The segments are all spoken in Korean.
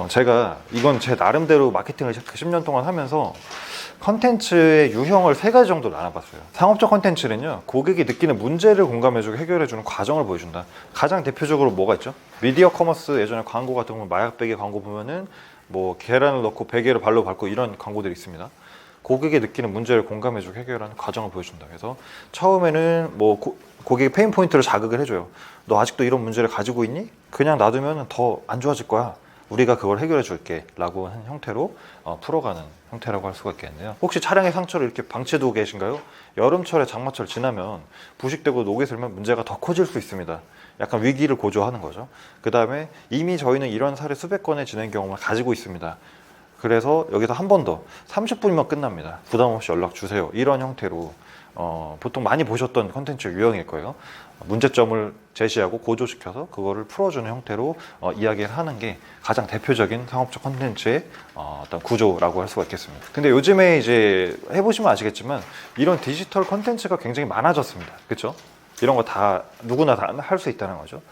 제가 이건 제 나름대로 마케팅을 10년 동안 하면서 컨텐츠의 유형을 3가지 정도 나눠봤어요. 상업적 컨텐츠는요, 고객이 느끼는 문제를 공감해주고 해결해주는 과정을 보여준다. 가장 대표적으로 뭐가 있죠? 미디어 커머스 예전에 광고 같은 거, 마약 베개 광고 보면은 뭐 계란을 넣고 베개를 발로 밟고 이런 광고들이 있습니다. 고객이 느끼는 문제를 공감해주고 해결하는 과정을 보여준다. 그래서 처음에는 뭐 고객의 페인 포인트를 자극을 해줘요. 너 아직도 이런 문제를 가지고 있니? 그냥 놔두면 더 안 좋아질 거야. 우리가 그걸 해결해 줄게 라고 하는 형태로 풀어가는 형태라고 할 수가 있겠네요. 혹시 차량의 상처를 이렇게 방치해두고 계신가요? 여름철에 장마철 지나면 부식되고 녹이 슬면 문제가 더 커질 수 있습니다. 약간 위기를 고조하는 거죠. 그 다음에 이미 저희는 이런 사례 수백 건의 진행 경험을 가지고 있습니다. 그래서 여기서 한 번 더 30분이면 끝납니다. 부담 없이 연락 주세요. 이런 형태로 보통 많이 보셨던 컨텐츠 유형일 거예요. 문제점을 제시하고 고조시켜서 그거를 풀어주는 형태로 이야기를 하는 게 가장 대표적인 상업적 컨텐츠의 어떤 구조라고 할 수가 있겠습니다. 근데 요즘에 이제 해보시면 아시겠지만 이런 디지털 컨텐츠가 굉장히 많아졌습니다. 그렇죠? 이런 거 다 누구나 다 할 수 있다는 거죠.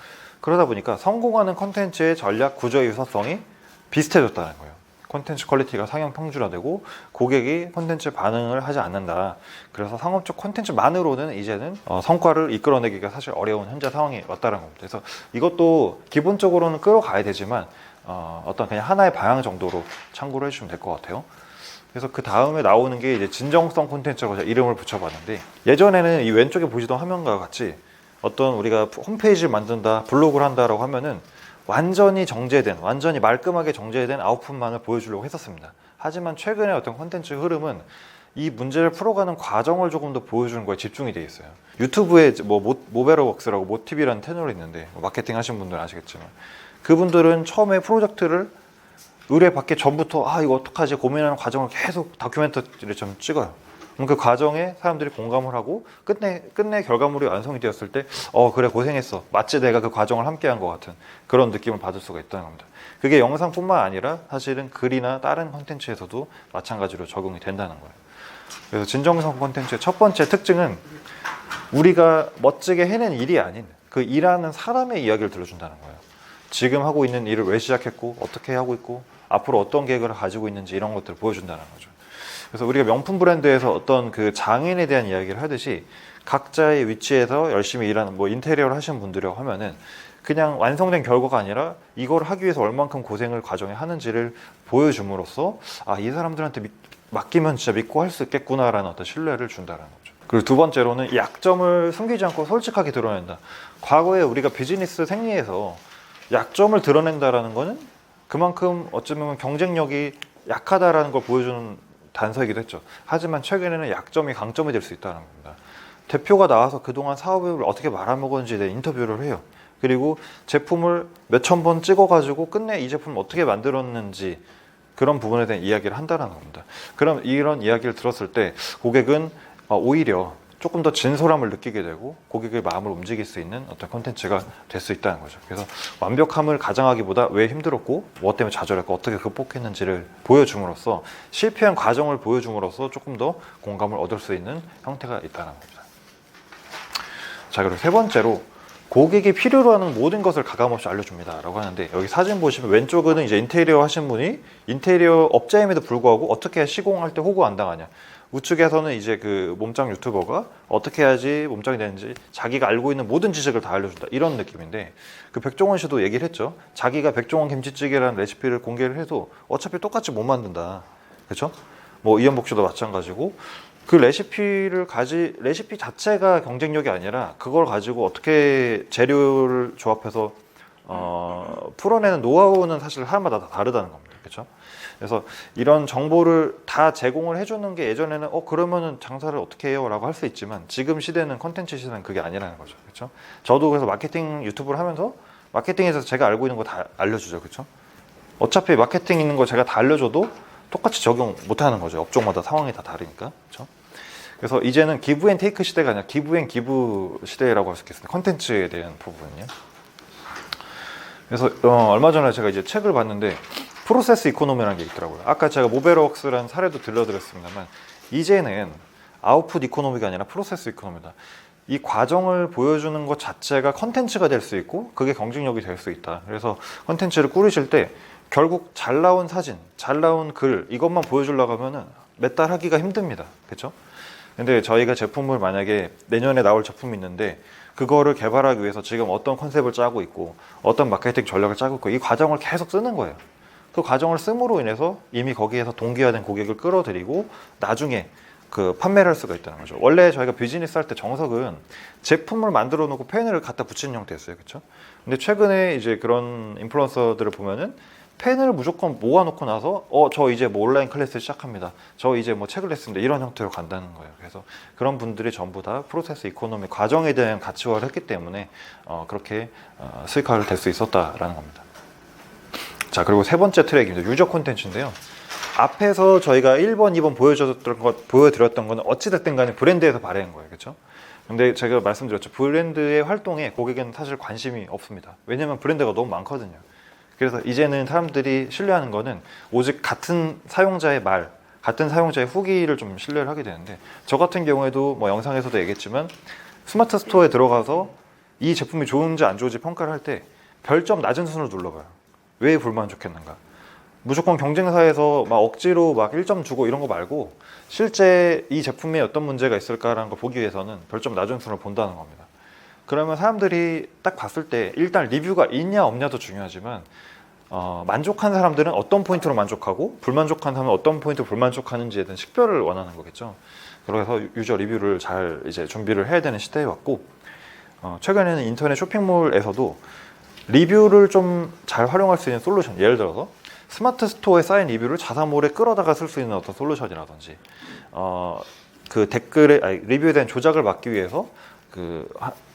그러다 보니까 성공하는 컨텐츠의 전략 구조의 유사성이 비슷해졌다는 거예요. 콘텐츠 퀄리티가 상향 평준화되고 고객이 콘텐츠 반응을 하지 않는다. 그래서 상업적 콘텐츠만으로는 이제는 성과를 이끌어내기가 사실 어려운 현재 상황이 왔다는 겁니다. 그래서 이것도 기본적으로는 끌어가야 되지만 어떤 그냥 하나의 방향 정도로 참고를 해주시면 될 것 같아요. 그래서 그 다음에 나오는 게 이제 진정성 콘텐츠라고 제가 이름을 붙여봤는데, 예전에는 이 왼쪽에 보시던 화면과 같이 어떤 우리가 홈페이지를 만든다, 블로그를 한다라고 하면은 완전히 정제된, 완전히 말끔하게 정제된 아웃풋만을 보여주려고 했었습니다. 하지만 최근에 어떤 콘텐츠 흐름은 이 문제를 풀어가는 과정을 조금 더 보여주는 거에 집중이 되어 있어요. 유튜브에 뭐 모베러웍스라고 모티비라는 채널이 있는데 마케팅 하신 분들은 아시겠지만 그분들은 처음에 프로젝트를 의뢰받기 전부터 이거 어떡하지 고민하는 과정을 계속 다큐멘터리처럼 찍어요. 그럼 그 과정에 사람들이 공감을 하고 끝내 결과물이 완성이 되었을 때 그래 고생했어, 마치 내가 그 과정을 함께한 것 같은 그런 느낌을 받을 수가 있다는 겁니다. 그게 영상뿐만 아니라 사실은 글이나 다른 콘텐츠에서도 마찬가지로 적용이 된다는 거예요. 그래서 진정성 콘텐츠의 첫 번째 특징은 우리가 멋지게 해낸 일이 아닌 그 일하는 사람의 이야기를 들려준다는 거예요. 지금 하고 있는 일을 왜 시작했고 어떻게 하고 있고 앞으로 어떤 계획을 가지고 있는지 이런 것들을 보여준다는 거죠. 그래서 우리가 명품 브랜드에서 어떤 그 장인에 대한 이야기를 하듯이 각자의 위치에서 열심히 일하는 뭐 인테리어를 하시는 분들이라고 하면은 그냥 완성된 결과가 아니라 이걸 하기 위해서 얼만큼 고생을 과정에 하는지를 보여줌으로써 이 사람들한테 맡기면 진짜 믿고 할 수 있겠구나라는 어떤 신뢰를 준다는 거죠. 그리고 두 번째로는 약점을 숨기지 않고 솔직하게 드러낸다. 과거에 우리가 비즈니스 생리에서 약점을 드러낸다라는 거는 그만큼 어쩌면 경쟁력이 약하다라는 걸 보여주는 단서이기도 했죠. 하지만 최근에는 약점이 강점이 될 수 있다는 겁니다. 대표가 나와서 그동안 사업을 어떻게 말아먹었는지에 대해 인터뷰를 해요. 그리고 제품을 몇천 번 찍어가지고 끝내 이 제품을 어떻게 만들었는지 그런 부분에 대한 이야기를 한다는 겁니다. 그럼 이런 이야기를 들었을 때 고객은 오히려 조금 더 진솔함을 느끼게 되고 고객의 마음을 움직일 수 있는 어떤 콘텐츠가 될 수 있다는 거죠. 그래서 완벽함을 가장하기보다 왜 힘들었고 뭐 때문에 좌절했고 어떻게 극복했는지를 보여줌으로써 실패한 과정을 보여줌으로써 조금 더 공감을 얻을 수 있는 형태가 있다는 겁니다. 자, 그리고 세 번째로 고객이 필요로 하는 모든 것을 가감없이 알려줍니다 라고 하는데, 여기 사진 보시면 왼쪽은 이제 인테리어 하신 분이 인테리어 업자임에도 불구하고 어떻게 시공할 때 호구 안 당하냐, 우측에서는 이제 그 몸짱 유튜버가 어떻게 해야지 몸짱이 되는지 자기가 알고 있는 모든 지식을 다 알려준다 이런 느낌인데, 그 백종원 씨도 얘기를 했죠. 자기가 백종원 김치찌개라는 레시피를 공개를 해도 어차피 똑같이 못 만든다, 그렇죠? 뭐 이현복 씨도 마찬가지고 그 레시피 자체가 경쟁력이 아니라 그걸 가지고 어떻게 재료를 조합해서 풀어내는 노하우는 사실 사람마다 다 다르다는 겁니다, 그렇죠? 그래서 이런 정보를 다 제공을 해주는 게 예전에는 그러면은 장사를 어떻게 해요? 라고 할 수 있지만 지금 시대는 컨텐츠 시대는 그게 아니라는 거죠. 그렇죠? 저도 그래서 마케팅 유튜브를 하면서 마케팅에서 제가 알고 있는 거 다 알려주죠. 그렇죠? 어차피 마케팅 있는 거 제가 다 알려줘도 똑같이 적용 못 하는 거죠. 업종마다 상황이 다 다르니까. 그렇죠? 그래서 이제는 기브 앤 테이크 시대가 아니라 기브 앤 기브 시대라고 할 수 있겠습니다. 컨텐츠에 대한 부분이요. 그래서 얼마 전에 제가 이제 책을 봤는데 프로세스 이코노미라는 게 있더라고요. 아까 제가 모베러웍스라는 사례도 들려드렸습니다만 이제는 아웃풋 이코노미가 아니라 프로세스 이코노미다. 이 과정을 보여주는 것 자체가 컨텐츠가 될 수 있고 그게 경쟁력이 될 수 있다. 그래서 컨텐츠를 꾸리실 때 결국 잘 나온 사진, 잘 나온 글 이것만 보여주려고 하면은 몇 달 하기가 힘듭니다. 그렇죠? 근데 저희가 제품을 만약에 내년에 나올 제품이 있는데 그거를 개발하기 위해서 지금 어떤 컨셉을 짜고 있고 어떤 마케팅 전략을 짜고 있고 이 과정을 계속 쓰는 거예요. 그 과정을 씀으로 인해서 이미 거기에서 동기화된 고객을 끌어들이고 나중에 그 판매를 할 수가 있다는 거죠. 원래 저희가 비즈니스 할 때 정석은 제품을 만들어 놓고 펜을 갖다 붙이는 형태였어요. 그렇죠? 근데 최근에 이제 그런 인플루언서들을 보면은 펜을 무조건 모아놓고 나서 저 이제 뭐 온라인 클래스 시작합니다. 저 이제 뭐 책을 냈습니다. 이런 형태로 간다는 거예요. 그래서 그런 분들이 전부 다 프로세스 이코노미 과정에 대한 가치화를 했기 때문에 그렇게 수익화를 될 수 있었다라는 겁니다. 자, 그리고 세 번째 트랙입니다. 유저 콘텐츠인데요. 앞에서 저희가 1번, 2번 보여드렸던 거는 어찌됐든 간에 브랜드에서 발행한 거예요. 그렇죠? 근데 제가 말씀드렸죠. 브랜드의 활동에 고객에는 사실 관심이 없습니다. 왜냐면 브랜드가 너무 많거든요. 그래서 이제는 사람들이 신뢰하는 거는 오직 같은 사용자의 말, 같은 사용자의 후기를 좀 신뢰를 하게 되는데 저 같은 경우에도 뭐 영상에서도 얘기했지만 스마트 스토어에 들어가서 이 제품이 좋은지 안 좋은지 평가를 할 때 별점 낮은 순으로 눌러봐요. 왜 불만족했는가? 무조건 경쟁사에서 막 억지로 막 1점 주고 이런 거 말고 실제 이 제품에 어떤 문제가 있을까라는 걸 보기 위해서는 별점 낮은 순으로 본다는 겁니다. 그러면 사람들이 딱 봤을 때 일단 리뷰가 있냐 없냐도 중요하지만 만족한 사람들은 어떤 포인트로 만족하고 불만족한 사람은 어떤 포인트로 불만족하는지에 대한 식별을 원하는 거겠죠. 그래서 유저 리뷰를 잘 이제 준비를 해야 되는 시대에 왔고 최근에는 인터넷 쇼핑몰에서도 리뷰를 좀 잘 활용할 수 있는 솔루션, 예를 들어서 스마트 스토어에 쌓인 리뷰를 자사몰에 끌어다가 쓸 수 있는 어떤 솔루션이라든지 그 리뷰에 대한 조작을 막기 위해서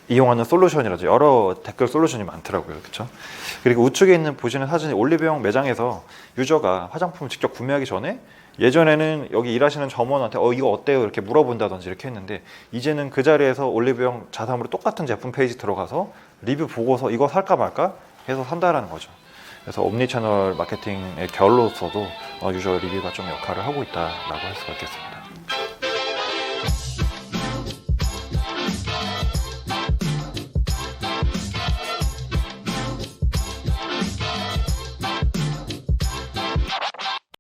이용하는 솔루션이라든지 여러 댓글 솔루션이 많더라고요. 그렇죠? 그리고 우측에 있는 보시는 사진이 올리브영 매장에서 유저가 화장품을 직접 구매하기 전에 예전에는 여기 일하시는 점원한테 이거 어때요? 이렇게 물어본다든지 이렇게 했는데 이제는 그 자리에서 올리브영 자사몰에 똑같은 제품 페이지 들어가서 리뷰 보고서 이거 살까 말까 해서 산다라는 거죠. 그래서 옴니채널 마케팅의 결로서도 유저 리뷰가 좀 역할을 하고 있다라고 할 수가 있겠습니다.